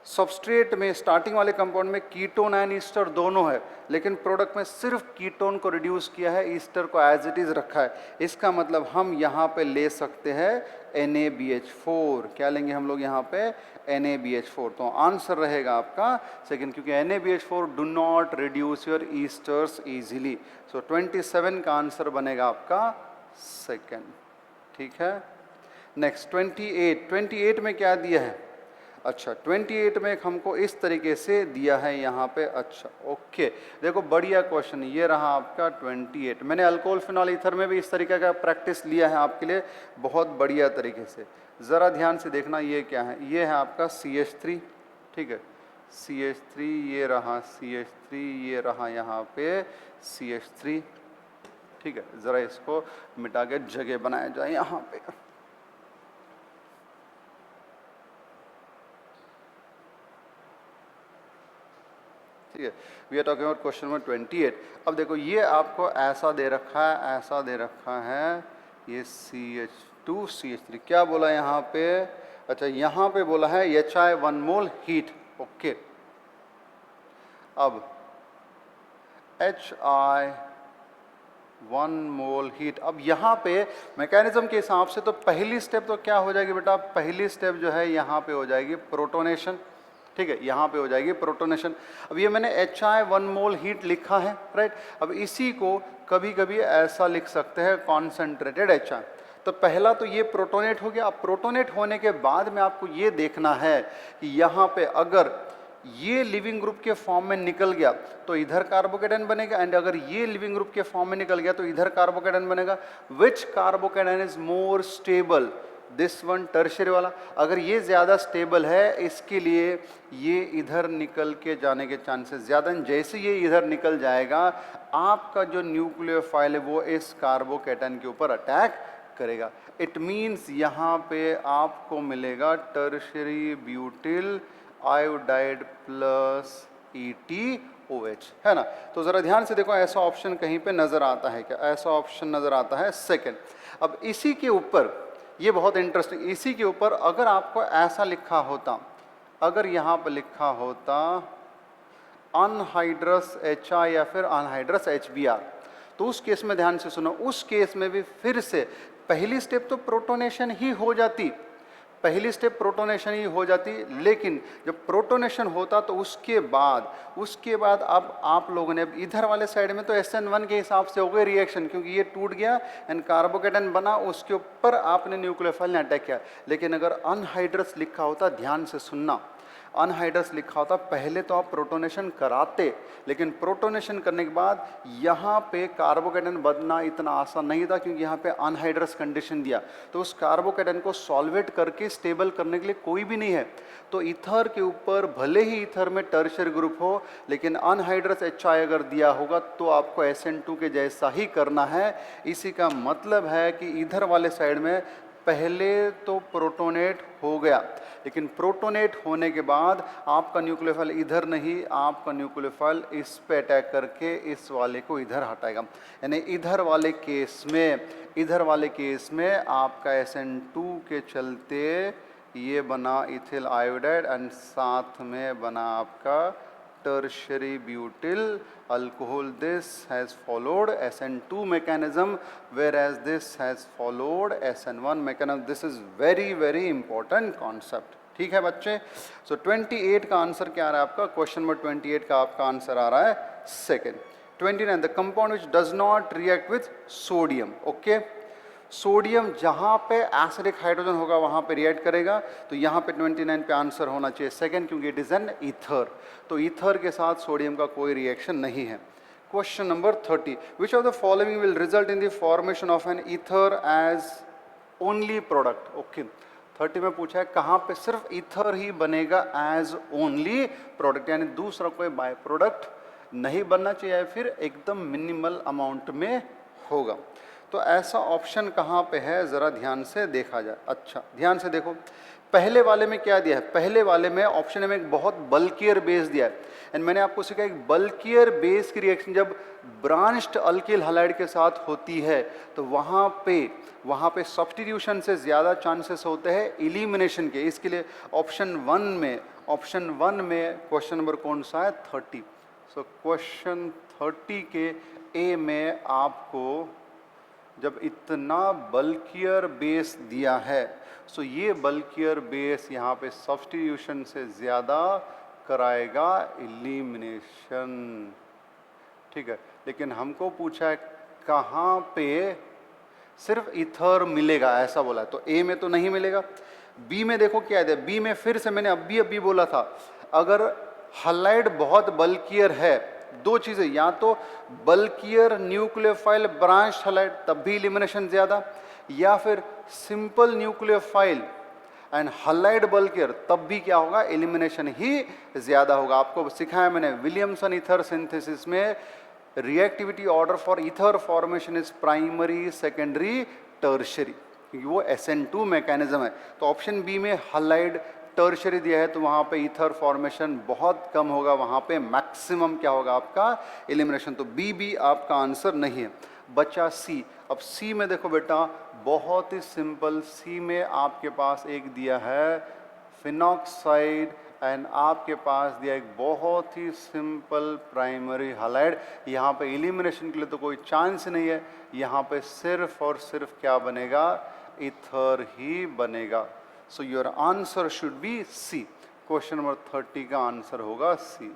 सबस्ट्रेट में स्टार्टिंग वाले कंपाउंड में कीटोन एंड ईस्टर दोनों है, लेकिन प्रोडक्ट में सिर्फ कीटोन को रिड्यूस किया है, ईस्टर को एज इट इज रखा है। इसका मतलब हम यहाँ पे ले सकते हैं NaBH4। क्या लेंगे हम लोग यहाँ पे? NaBH4। तो आंसर रहेगा आपका सेकंड, क्योंकि NaBH4 do not reduce your esters easily. So 27 का आंसर बनेगा आपका सेकंड। ठीक है, नेक्स्ट 28 में क्या दिया है? अच्छा, 28 में हमको इस तरीके से दिया है यहाँ पे। अच्छा ओके, देखो बढ़िया क्वेश्चन, ये रहा आपका 28। मैंने अल्कोहल फिनॉल ईथर में भी इस तरीके का प्रैक्टिस लिया है आपके लिए बहुत बढ़िया तरीके से। ज़रा ध्यान से देखना, ये क्या है? ये है आपका CH3। ठीक है, CH3, ये रहा CH3, ये रहा यहाँ पे CH3। ठीक है, ज़रा इसको मिटा के जगह बनाया जाए यहाँ पे। ठीक है, we are talking about question number 28। अब देखो ये आपको ऐसा दे रखा है, ऐसा दे रखा है, ये CH2 CH3 क्या बोला यहाँ पे? अच्छा, यहाँ पे बोला है HI 1 मोल हीट। ओके, अब HI 1 मोल हीट। अब यहाँ पे मैकेनिज्म के हिसाब से तो पहली स्टेप तो क्या हो जाएगी बेटा? पहली स्टेप जो है यहाँ पे हो जाएगी प्रोटोनेशन। ठीक है, यहाँ पे हो जाएगी प्रोटोनेशन। अब ये मैंने HI 1 मोल हीट लिखा है, राइट। अब इसी को कभी कभी ऐसा लिख सकते हैं कॉन्सेंट्रेटेड HI। तो पहला तो ये प्रोटोनेट हो गया। अब प्रोटोनेट होने के बाद में आपको ये देखना है कि यहाँ पे अगर ये लिविंग ग्रुप के फॉर्म में निकल गया तो इधर कार्बोकेटाइन बनेगा, एंड अगर ये लिविंग ग्रुप के फॉर्म में निकल गया तो इधर कार्बोकेटाइन बनेगा। Which carbocation is more stable? This one, tertiary वाला। अगर ये ज़्यादा स्टेबल है, इसके लिए ये इधर निकल के जाने के चांसेस ज़्यादा हैं। जैसे ये इधर निकल जाएगा, आपका जो न्यूक्लियोफाइल है वो इस कार्बोकेटाइन के ऊपर अटैक करेगा। इट मीन्स यहाँ पे आपको मिलेगा tertiary butyl iodide plus ETOH, है ना। तो ज़रा ध्यान से देखो, ऐसा ऑप्शन कहीं पे नज़र आता है क्या? ऐसा ऑप्शन नज़र आता है सेकंड। अब इसी के ऊपर, ये बहुत इंटरेस्टिंग, इसी के ऊपर अगर आपको ऐसा लिखा होता, अगर यहाँ पर लिखा होता अनहाइड्रस HI या फिर अनहाइड्रस HBr, तो उस केस में ध्यान से सुनो, उस केस में भी फिर से पहली स्टेप तो प्रोटोनेशन ही हो जाती, पहली स्टेप प्रोटोनेशन ही हो जाती। लेकिन जब प्रोटोनेशन होता तो उसके बाद अब आप लोगों ने इधर वाले साइड में तो SN1 के हिसाब से हो गए रिएक्शन, क्योंकि ये टूट गया एंड कार्बोकेटाइन बना, उसके ऊपर आपने न्यूक्लियोफाइल ने अटैक किया। लेकिन अगर अनहाइड्रस लिखा होता, ध्यान से सुनना, अनहाइड्रस लिखा होता, पहले तो आप प्रोटोनेशन कराते, लेकिन प्रोटोनेशन करने के बाद यहाँ पे कार्बोकेटन बनना इतना आसान नहीं था, क्योंकि यहाँ पे अनहाइड्रस कंडीशन दिया, तो उस कार्बोकेटन को सॉल्वेट करके स्टेबल करने के लिए कोई भी नहीं है। तो ईथर के ऊपर भले ही ईथर में टर्शियरी ग्रुप हो, लेकिन अनहाइड्रस HI अगर दिया होगा तो आपको SN2 के जैसा ही करना है। इसी का मतलब है कि इधर वाले साइड में पहले तो प्रोटोनेट हो गया, लेकिन प्रोटोनेट होने के बाद आपका न्यूक्लियोफाइल इधर नहीं, आपका न्यूक्लियोफाइल इस पे अटैक करके इस वाले को इधर हटाएगा। यानी इधर वाले केस में आपका SN2 के चलते ये बना इथिल आयोडाइड एंड साथ में बना आपका tertiary butyl alcohol. This has followed SN2 mechanism, whereas this has followed SN1 mechanism. This is very important concept. ठीक है बच्चे। सो 28 का आंसर क्या आ रहा है आपका, क्वेश्चन नंबर 28 का आपका आंसर आ रहा है second. 29 the compound which does not react with sodium. Okay, sodium जहाँ पे एसिडिक हाइड्रोजन होगा वहाँ पे रिएक्ट करेगा, तो यहाँ पे 29 पे आंसर होना चाहिए सेकंड, क्योंकि इट इज़ एन ईथर। तो ईथर के साथ सोडियम का कोई रिएक्शन नहीं है। Question number 30, which of the following will result in the formation of an ether as only product. Okay, 30 में पूछा है कहाँ पे सिर्फ ईथर ही बनेगा एज ओनली प्रोडक्ट, यानी दूसरा कोई बाय प्रोडक्ट नहीं बनना चाहिए, फिर एकदम मिनिमल अमाउंट में होगा। तो ऐसा ऑप्शन कहाँ पे है, ज़रा ध्यान से देखा जाए। अच्छा ध्यान से देखो, पहले वाले में क्या दिया है, पहले वाले में ऑप्शन में एक बहुत बल्कियर बेस दिया है, एंड मैंने आपको सिखाया एक बल्कियर बेस की रिएक्शन जब ब्रांच्ड अल्किल हैलाइड के साथ होती है तो वहाँ पे सब्स्टिट्यूशन से ज़्यादा चांसेस होते हैं एलिमिनेशन के। इसके लिए ऑप्शन वन में क्वेश्चन नंबर कौन सा है, 30। सो क्वेश्चन 30 के ए में आपको जब इतना बल्कियर बेस दिया है, सो ये बल्कियर बेस यहाँ पे सब्स्टिट्यूशन से ज़्यादा कराएगा एलिमिनेशन। ठीक है, लेकिन हमको पूछा है कहाँ पे सिर्फ ईथर मिलेगा, ऐसा बोला है, तो ए में तो नहीं मिलेगा। बी में देखो क्या है, बी में फिर से मैंने अभी बोला था, अगर हैलाइड बहुत बल्कियर है, दो चीज़ें, या तो बल्कियर न्यूक्लियोफाइल ब्रांच हैलाइड तब भी एलिमिनेशन ज़्यादा, या फिर simple nucleophile and halide bulkier तब भी क्या होगा, एलिमिनेशन ही ज़्यादा होगा। आपको सिखाया मैंने विलियमसन ईथर सिंथेसिस में reactivity order for ether formation is primary, secondary, tertiary, क्योंकि वो SN2 मैकेनिज्म है। तो ऑप्शन बी में हैलाइड टर्शियरी दिया है, तो वहाँ पे ईथर फॉर्मेशन बहुत कम होगा, वहाँ पे मैक्सिमम क्या होगा आपका, एलिमिनेशन। तो बी आपका आंसर नहीं है। बचा सी। अब सी में देखो बेटा, बहुत ही सिंपल, सी में आपके पास एक दिया है फिनॉक्साइड एंड आपके पास दिया एक बहुत ही सिंपल प्राइमरी हैलाइड। यहाँ पे एलिमिनेशन के लिए तो कोई चांस नहीं है, यहाँ पे सिर्फ और सिर्फ क्या बनेगा, ईथर ही बनेगा। So your answer should be C. Question number 30 का आंसर होगा C.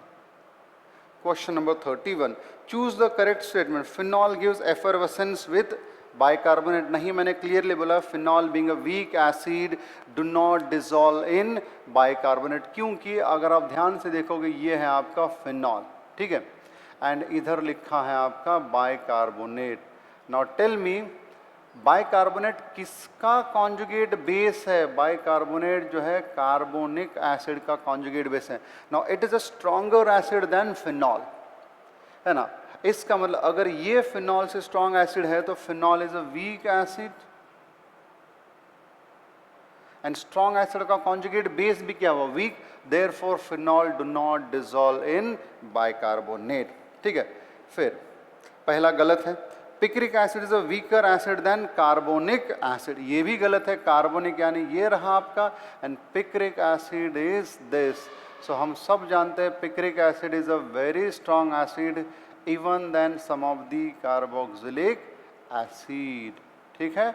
Question number 31, choose the correct statement. Phenol gives effervescence with bicarbonate. नहीं, मैंने क्लियरली बोला phenol being a weak acid do not dissolve in bicarbonate, क्योंकि अगर आप ध्यान से देखोगे ये है आपका फिनॉल, ठीक है, एंड इधर लिखा है आपका bicarbonate. Now tell me, bicarbonate किसका कॉन्जुगेट बेस है? बाइकार्बोनेट जो है कार्बोनिक एसिड का कॉन्जुगेट बेस है। Now it is a stronger acid than phenol, है ना। इसका मतलब अगर ये फिनॉल से स्ट्रॉन्ग एसिड है तो phenol is a weak acid, and strong acid का कॉन्जुगेट बेस भी क्या हुआ, weak, therefore phenol do not dissolve in bicarbonate. ठीक है, फिर पहला गलत है। Picric acid is a weaker acid than carbonic acid, ये भी गलत है। कार्बोनिक यानी ये रहा आपका, and picric acid is this. So हम सब जानते हैं picric acid is a very strong acid even than some of the carboxylic acid. ठीक है,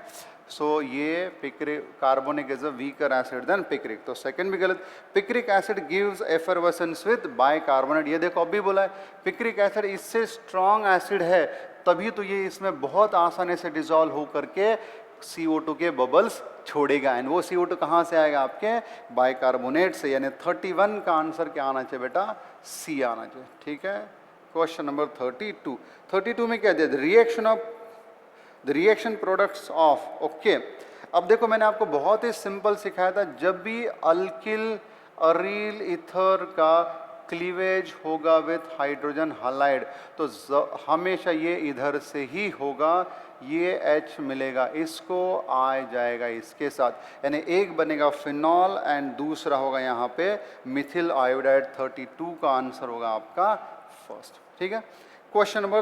सो ये picric, carbonic is a weaker acid than picric, तो सेकंड भी गलत। Picric acid gives effervescence with bicarbonate, ये देखो अभी बोला है पिक्रिक एसिड इससे स्ट्रॉन्ग एसिड है तभी तो ये इसमें बहुत आसानी से डिसॉल्व हो करके CO2 के बबल्स छोड़ेगा, एंड वो CO2 कहाँ से आएगा? आपके बाइकार्बोनेट से, यानी 31 का आंसर क्या आना चाहिए बेटा? सी आना चाहिए। ठीक है, क्वेश्चन नंबर 32 में क्या दिया? The reaction products of, okay. अब देखो मैंने आपको बहुत ही सिंपल सिखाया था, जब भी अल्किल अरील ईथर का क्लीवेज होगा विथ हाइड्रोजन हालाइड तो हमेशा ये इधर से ही होगा, ये H मिलेगा, इसको आ जाएगा इसके साथ, यानी एक बनेगा फिनॉल एंड दूसरा होगा यहाँ पे मिथिल आयोडाइड। 32 का आंसर होगा आपका फर्स्ट। ठीक है, क्वेश्चन नंबर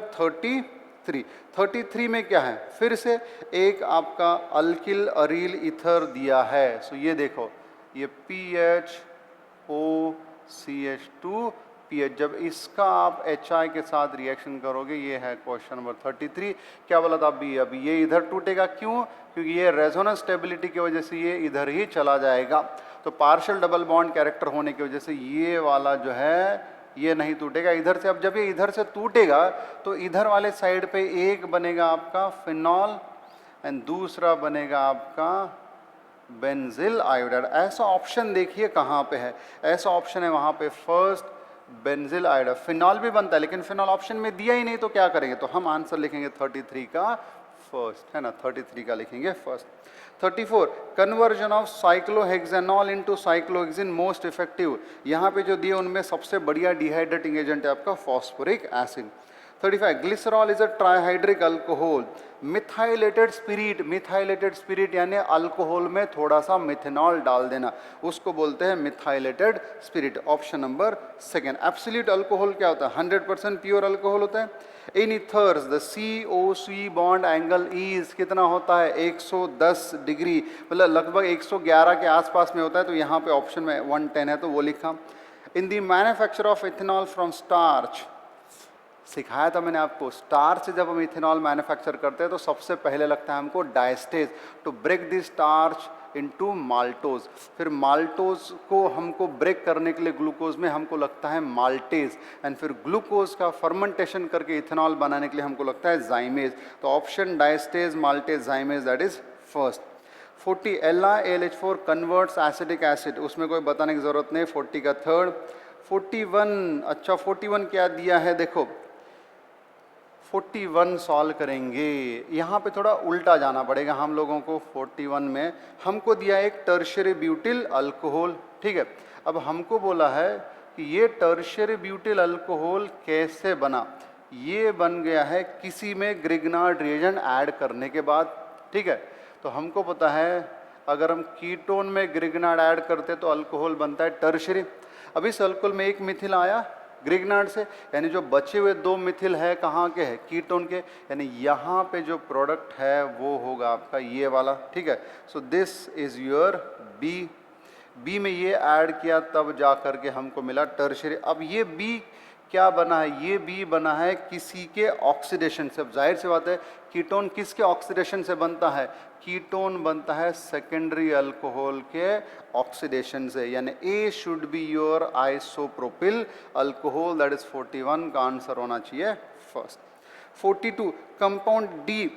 33 में क्या है? फिर से एक आपका अल्किल अरील ईथर दिया है। सो ये देखो, ये PHOCH2 पीएच, जब इसका आप HI के साथ रिएक्शन करोगे, ये है क्वेश्चन नंबर 33। क्या बोला था अभी ये इधर टूटेगा, क्यों? क्योंकि ये रेजोनेंस स्टेबिलिटी की वजह से ये इधर ही चला जाएगा, तो पार्शियल डबल बॉन्ड कैरेक्टर होने की वजह से ये वाला जो है ये नहीं टूटेगा इधर से। अब जब ये इधर से टूटेगा तो इधर वाले साइड पे एक बनेगा आपका फिनॉल एंड दूसरा बनेगा आपका बेंजिल आयोडाइड। ऐसा ऑप्शन देखिए कहाँ पे है, ऐसा ऑप्शन है वहाँ पे फर्स्ट बेंजिल आयोडाइड। फिनॉल भी बनता है लेकिन फिनॉल ऑप्शन में दिया ही नहीं, तो क्या करेंगे? तो हम आंसर लिखेंगे 33 का फर्स्ट, है ना, 33 का लिखेंगे first. 34 conversion of cyclohexanol into cyclohexene most effective. यहाँ पे जो दिए उनमें सबसे बढ़िया डिहाइड्रेटिंग एजेंट है आपका phosphoric acid. 35 glycerol is a trihydric alcohol. Methylated spirit यानी अल्कोहल में थोड़ा सा मिथेनॉल डाल देना, उसको बोलते हैं methylated spirit. Option number second. Absolute alcohol क्या होता है? 100% प्योर अल्कोहल होता है। In ethers the COC bond angle is कितना होता है? 110 डिग्री, मतलब लगभग 111 के आसपास में होता है, तो यहाँ पे ऑप्शन में 110 है तो वो लिखा। In the manufacture of ethanol from starch, सिखाया था मैंने आपको, स्टार्च से जब हम इथेनॉल मैन्युफैक्चर करते हैं तो सबसे पहले लगता है हमको diastase, to break the starch into maltose. फिर माल्टोज को हमको ब्रेक करने के लिए ग्लूकोज में हमको लगता है माल्टेज, एंड फिर ग्लूकोज का फर्मेंटेशन करके इथेनॉल बनाने के लिए हमको लगता है जाइमेज। तो option diastase, maltase, जाइमेज, that is first. 40 LiAlH4 converts acetic acid, उसमें कोई बताने की जरूरत नहीं, 40 का थर्ड। 41, अच्छा 41 क्या दिया है देखो, 41 सॉल्व करेंगे, यहाँ पे थोड़ा उल्टा जाना पड़ेगा हम लोगों को। 41 में हमको दिया एक टर्शियरी ब्यूटिल अल्कोहल, ठीक है। अब हमको बोला है कि ये टर्शियरी ब्यूटिल अल्कोहल कैसे बना? ये बन गया है किसी में ग्रिग्नार्ड रिएजेंट ऐड करने के बाद, ठीक है। तो हमको पता है अगर हम कीटोन में ग्रिग्नार्ड ऐड करते तो अल्कोहल बनता है टर्शियरी। अब इस अल्कोहल में एक मिथिल आया ग्रिग्नार्ड से, यानी जो बचे हुए 2 मिथिल है कहाँ के हैं? कीटोन के, यानी यहाँ पे जो प्रोडक्ट है वो होगा आपका ये वाला, ठीक है। So this is your B में ये ऐड किया तब जा करके हमको मिला टर्शियरी। अब ये बी क्या बना है? ये बी बना है किसी के ऑक्सीडेशन से। अब जाहिर सी बात है कीटोन किसके ऑक्सीडेशन से बनता है? कीटोन बनता है सेकेंडरी अल्कोहल के ऑक्सीडेशन से, यानी A should be your isopropyl alcohol, that is 41 का आंसर होना चाहिए first. 42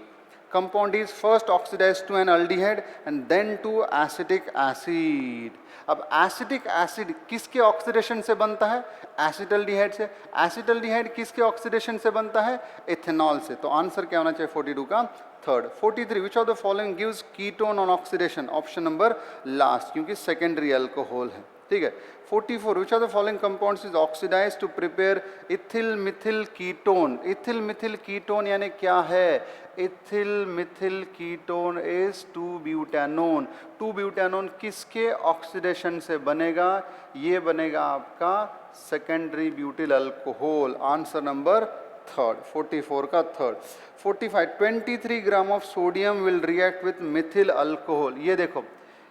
compound is first oxidized to an aldehyde and then to acetic acid। अब एसिटिक एसिड किसके ऑक्सीडेशन से बनता है? एसिटल्डिहाइड से। एसिटल्डिहाइड किसके ऑक्सीडेशन से बनता है? इथेनॉल से। तो आंसर क्या होना चाहिए 42 का third. 43 which of the following gives ketone on oxidation? Option number last, क्योंकि सेकेंडरी अल्कोहल है, ठीक है। 44 which of the following compounds is oxidize to prepare ethyl methyl ketone? Ethyl methyl ketone यानी क्या है? Ethyl methyl ketone is two butanone. Two butanone किसके oxidation से बनेगा? ये बनेगा आपका secondary butyl alcohol. Answer number third, 44 का third. 45 23 gram of sodium will react with Mithil alcohol. ये देखो,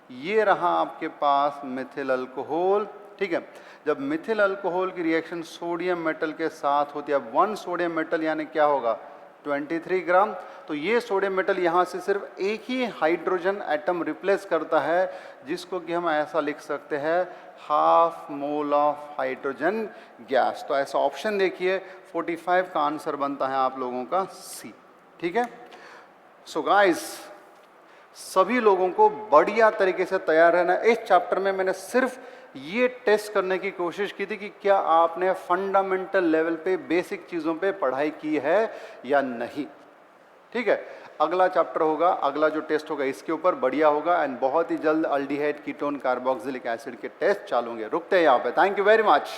ये रहा आपके पास मिथिल अल्कोहल, ठीक है। जब मिथिल अल्कोहल की रिएक्शन सोडियम मेटल के साथ होती है, अब 1 सोडियम मेटल यानी क्या होगा? 23 ग्राम। तो ये सोडियम मेटल यहाँ से सिर्फ एक ही हाइड्रोजन एटम रिप्लेस करता है, जिसको कि हम ऐसा लिख सकते हैं half mole of hydrogen gas. तो ऐसा ऑप्शन देखिए 45 का आंसर बनता है आप लोगों का सी, ठीक है। सो गाइस सभी लोगों को बढ़िया तरीके से तैयार रहना है। इस चैप्टर में मैंने सिर्फ ये टेस्ट करने की कोशिश की थी कि क्या आपने फंडामेंटल लेवल पे बेसिक चीज़ों पे पढ़ाई की है या नहीं। ठीक है, अगला चैप्टर होगा, अगला जो टेस्ट होगा इसके ऊपर बढ़िया होगा, एंड बहुत ही जल्द अल्डिहाइड कीटोन कार्बोक्सिलिक एसिड के टेस्ट चालू होंगे। रुकते हैं यहाँ पे। Thank you very much.